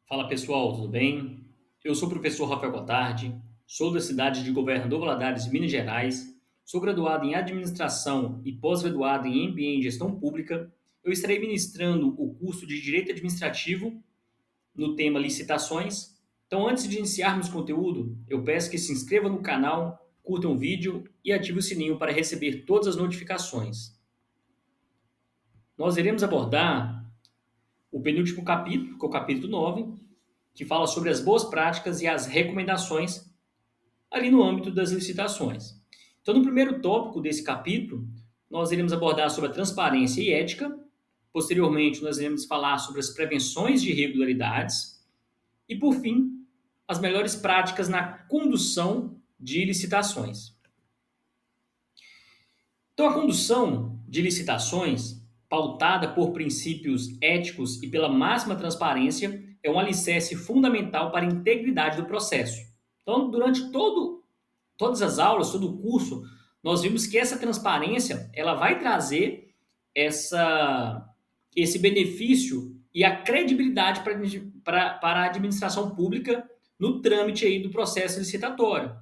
Fala pessoal, tudo bem? Eu sou o professor Rafael Gotardi, sou da cidade de Governador Valadares, Minas Gerais, sou graduado em Administração e pós-graduado em MBA em Gestão Pública. Eu estarei ministrando o curso de Direito Administrativo no tema licitações. Então, antes de iniciarmos o conteúdo, eu peço que se inscreva no canal, curta o vídeo e ative o sininho para receber todas as notificações. Nós iremos abordar o penúltimo capítulo, que é o capítulo 9, que fala sobre as boas práticas e as recomendações ali no âmbito das licitações. Então, no primeiro tópico desse capítulo, nós iremos abordar sobre a transparência e ética. Posteriormente, nós iremos falar sobre as prevenções de irregularidades. E, por fim, as melhores práticas na condução de licitações. Então, a condução de licitações, pautada por princípios éticos e pela máxima transparência, é um alicerce fundamental para a integridade do processo. Então, durante todas as aulas, todo o curso, nós vimos que essa transparência ela vai trazer esse benefício e a credibilidade para a administração pública no trâmite aí do processo licitatório.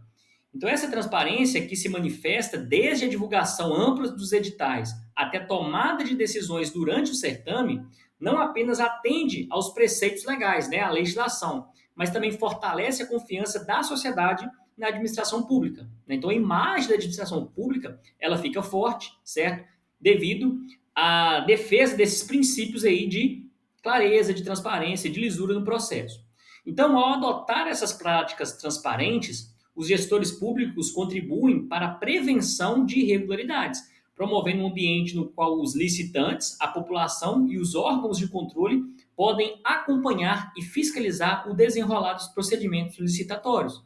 Então, essa transparência que se manifesta desde a divulgação ampla dos editais até a tomada de decisões durante o certame, não apenas atende aos preceitos legais, né, à legislação, mas também fortalece a confiança da sociedade na administração pública. Então, a imagem da administração pública ela fica forte, certo? Devido à defesa desses princípios aí de clareza, de transparência, de lisura no processo. Então, ao adotar essas práticas transparentes, os gestores públicos contribuem para a prevenção de irregularidades, promovendo um ambiente no qual os licitantes, a população e os órgãos de controle podem acompanhar e fiscalizar o desenrolar dos procedimentos licitatórios,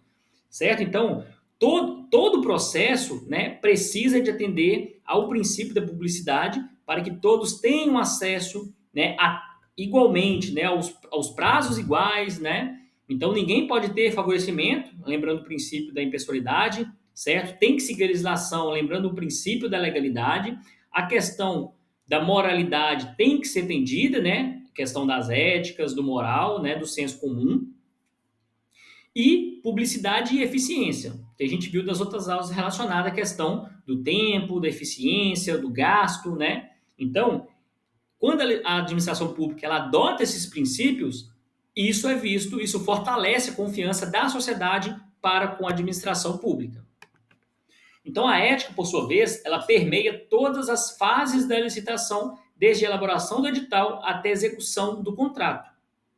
certo? Então, todo o processo, né, precisa de atender ao princípio da publicidade para que todos tenham acesso, né, igualmente, né, aos prazos iguais, né? Então, ninguém pode ter favorecimento, lembrando o princípio da impessoalidade, certo? Tem que seguir a legislação, lembrando o princípio da legalidade. A questão da moralidade tem que ser atendida, né? A questão das éticas, do moral, né? Do senso comum. E publicidade e eficiência, que a gente viu das outras aulas relacionadas à questão do tempo, da eficiência, do gasto, né? Então, quando a administração pública ela adota esses princípios, isso é visto, isso fortalece a confiança da sociedade para com a administração pública. Então, a ética, por sua vez, ela permeia todas as fases da licitação, desde a elaboração do edital até a execução do contrato,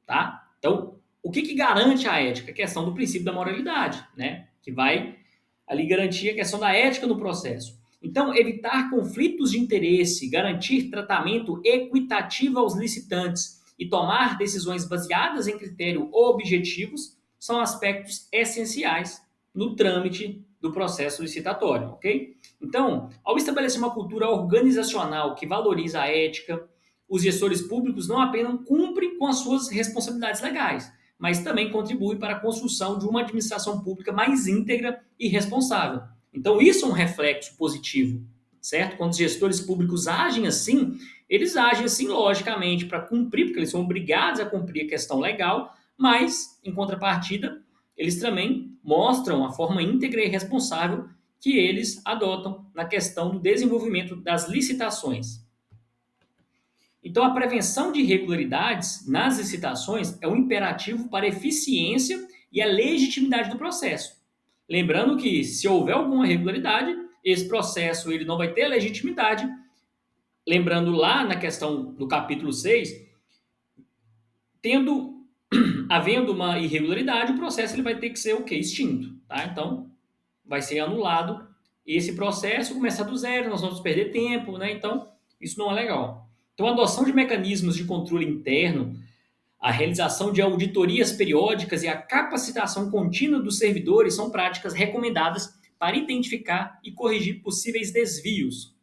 tá? Então, o que garante a ética? A questão do princípio da moralidade, né? Que vai ali garantir a questão da ética no processo. Então, evitar conflitos de interesse, garantir tratamento equitativo aos licitantes e tomar decisões baseadas em critérios objetivos são aspectos essenciais no trâmite do processo licitatório, ok? Então, ao estabelecer uma cultura organizacional que valoriza a ética, os gestores públicos não apenas cumprem com as suas responsabilidades legais, mas também contribuem para a construção de uma administração pública mais íntegra e responsável. Então, isso é um reflexo positivo, certo? Quando os gestores públicos agem assim, eles agem assim logicamente para cumprir, porque eles são obrigados a cumprir a questão legal, mas, em contrapartida, eles também mostram a forma íntegra e responsável que eles adotam na questão do desenvolvimento das licitações. Então, a prevenção de irregularidades nas licitações é um imperativo para a eficiência e a legitimidade do processo. Lembrando que, se houver alguma irregularidade, esse processo ele não vai ter legitimidade. Lembrando lá na questão do capítulo 6, havendo uma irregularidade, o processo ele vai ter que ser o quê? Extinto. Tá? Então, vai ser anulado esse processo, começar do zero, nós vamos perder tempo, né? Então, isso não é legal. Então, a adoção de mecanismos de controle interno, a realização de auditorias periódicas e a capacitação contínua dos servidores são práticas recomendadas para identificar e corrigir possíveis desvios.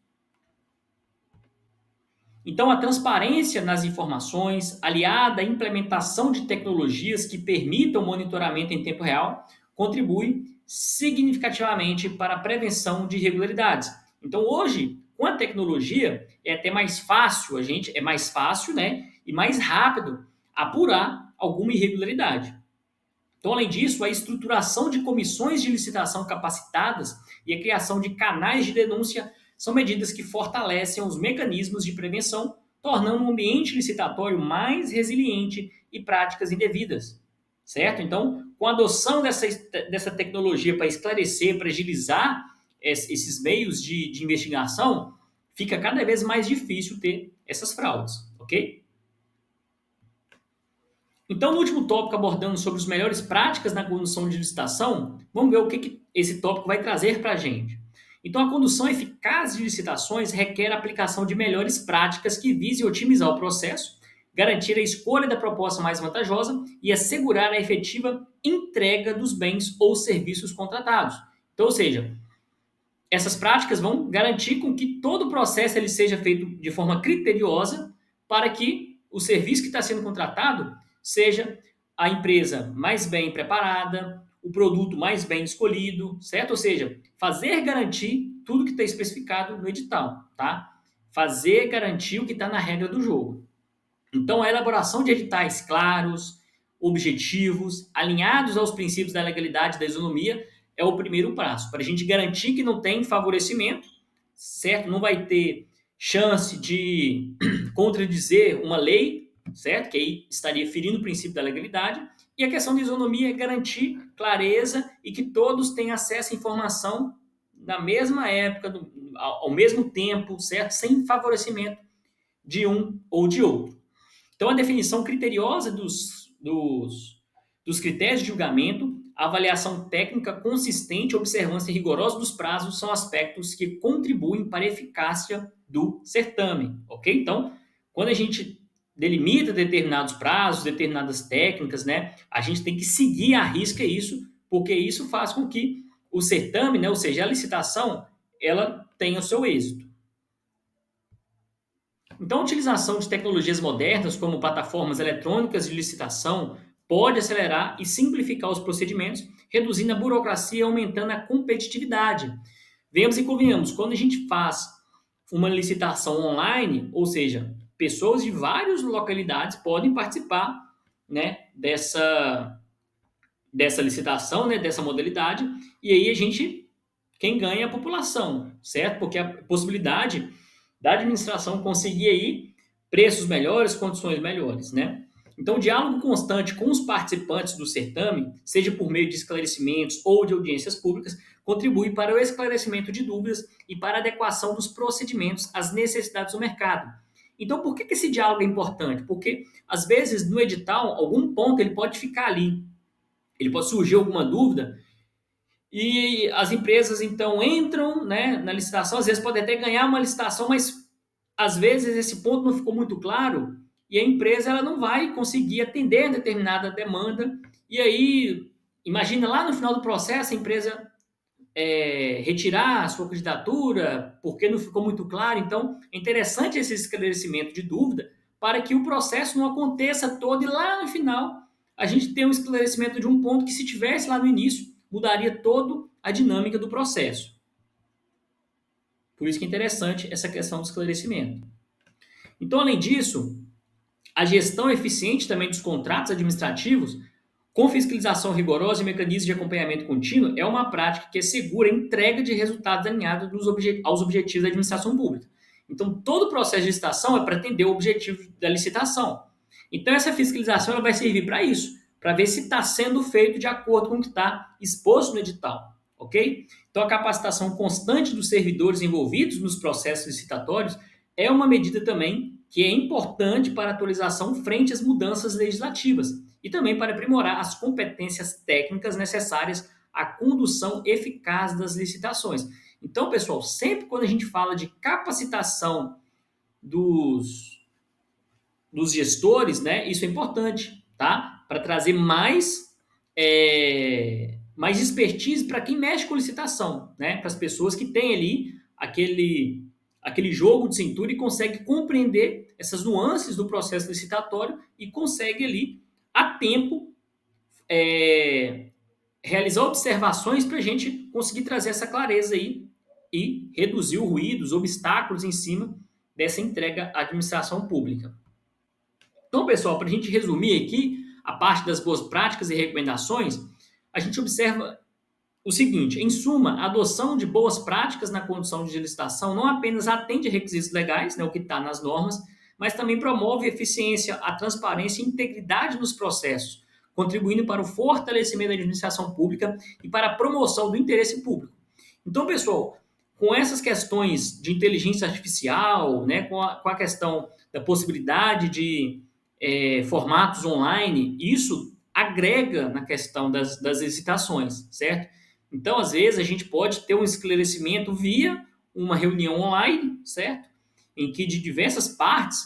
Então, a transparência nas informações, aliada à implementação de tecnologias que permitam monitoramento em tempo real, contribui significativamente para a prevenção de irregularidades. Então, hoje, com a tecnologia, é até mais fácil, é mais fácil, né, e mais rápido apurar alguma irregularidade. Então, além disso, a estruturação de comissões de licitação capacitadas e a criação de canais de denúncia são medidas que fortalecem os mecanismos de prevenção, tornando o ambiente licitatório mais resiliente e práticas indevidas, certo? Então, com a adoção dessa tecnologia para esclarecer, para agilizar esses meios de investigação, fica cada vez mais difícil ter essas fraudes, ok? Então, no último tópico, abordando sobre as melhores práticas na condução de licitação, vamos ver o que esse tópico vai trazer para a gente. Então, a condução eficaz de licitações requer a aplicação de melhores práticas que visem otimizar o processo, garantir a escolha da proposta mais vantajosa e assegurar a efetiva entrega dos bens ou serviços contratados. Então, ou seja, essas práticas vão garantir com que todo o processo ele seja feito de forma criteriosa para que o serviço que está sendo contratado seja a empresa mais bem preparada, o produto mais bem escolhido, certo? Ou seja, fazer garantir tudo que está especificado no edital, tá? Fazer garantir o que está na regra do jogo. Então, a elaboração de editais claros, objetivos, alinhados aos princípios da legalidade e da isonomia é o primeiro passo, para a gente garantir que não tem favorecimento, certo? Não vai ter chance de contradizer uma lei, certo? Que aí estaria ferindo o princípio da legalidade. E a questão da isonomia é garantir clareza e que todos tenham acesso à informação na mesma época, ao mesmo tempo, certo? Sem favorecimento de um ou de outro. Então, a definição criteriosa dos critérios de julgamento, a avaliação técnica consistente, a observância rigorosa dos prazos são aspectos que contribuem para a eficácia do certame, ok? Então, quando a gente delimita determinados prazos, determinadas técnicas, né, a gente tem que seguir à risca isso, porque isso faz com que o certame, né, ou seja, a licitação, ela tenha o seu êxito. Então, a utilização de tecnologias modernas, como plataformas eletrônicas de licitação, pode acelerar e simplificar os procedimentos, reduzindo a burocracia e aumentando a competitividade. Venhamos e convenhamos, quando a gente faz uma licitação online, ou seja, pessoas de várias localidades podem participar, né, dessa licitação, né, dessa modalidade, e aí quem ganha é a população, certo? Porque a possibilidade da administração conseguir aí preços melhores, condições melhores, né? Então, o diálogo constante com os participantes do certame, seja por meio de esclarecimentos ou de audiências públicas, contribui para o esclarecimento de dúvidas e para a adequação dos procedimentos às necessidades do mercado. Então, por que esse diálogo é importante? Porque, às vezes, no edital, algum ponto ele pode ficar ali, ele pode surgir alguma dúvida, e as empresas, então, entram, né, na licitação, às vezes podem até ganhar uma licitação, mas às vezes esse ponto não ficou muito claro e a empresa ela não vai conseguir atender determinada demanda. E aí, imagina lá no final do processo a empresa retirar a sua candidatura porque não ficou muito claro. Então, é interessante esse esclarecimento de dúvida para que o processo não aconteça todo e lá no final a gente tenha um esclarecimento de um ponto que, se tivesse lá no início, mudaria toda a dinâmica do processo. Por isso que é interessante essa questão do esclarecimento. Então, além disso, a gestão eficiente também dos contratos administrativos, com fiscalização rigorosa e mecanismos de acompanhamento contínuo, é uma prática que assegura a entrega de resultados alinhados aos objetivos da administração pública. Então, todo o processo de licitação é para atender o objetivo da licitação. Então, essa fiscalização ela vai servir para isso, para ver se está sendo feito de acordo com o que está exposto no edital, ok? Então, a capacitação constante dos servidores envolvidos nos processos licitatórios é uma medida também que é importante para a atualização frente às mudanças legislativas e também para aprimorar as competências técnicas necessárias à condução eficaz das licitações. Então, pessoal, sempre quando a gente fala de capacitação dos gestores, né, isso é importante, tá? Para trazer mais expertise para quem mexe com licitação, né? Para as pessoas que têm ali aquele jogo de cintura e consegue compreender essas nuances do processo licitatório e consegue ali, a tempo, realizar observações para a gente conseguir trazer essa clareza aí e reduzir o ruído, os obstáculos em cima dessa entrega à administração pública. Então, pessoal, para a gente resumir aqui, a parte das boas práticas e recomendações, a gente observa o seguinte: em suma, a adoção de boas práticas na condução de licitação não apenas atende a requisitos legais, né, o que está nas normas, mas também promove eficiência, a transparência e integridade nos processos, contribuindo para o fortalecimento da administração pública e para a promoção do interesse público. Então, pessoal, com essas questões de inteligência artificial, né, com a questão da possibilidade de formatos online, isso agrega na questão das licitações, certo? Então, às vezes, a gente pode ter um esclarecimento via uma reunião online, certo? Em que de diversas partes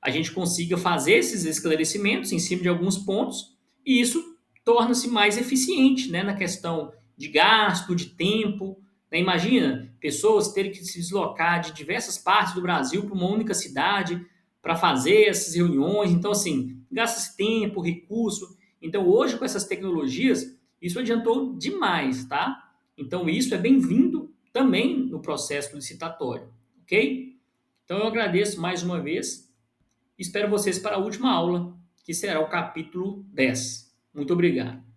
a gente consiga fazer esses esclarecimentos em cima de alguns pontos e isso torna-se mais eficiente, né, na questão de gasto, de tempo. Né? Imagina pessoas terem que se deslocar de diversas partes do Brasil para uma única cidade para fazer essas reuniões. Então, assim, gasta-se tempo, recurso. Então, hoje, com essas tecnologias, isso adiantou demais, tá? Então, isso é bem-vindo também no processo licitatório, ok? Então, eu agradeço mais uma vez e espero vocês para a última aula, que será o capítulo 10. Muito obrigado.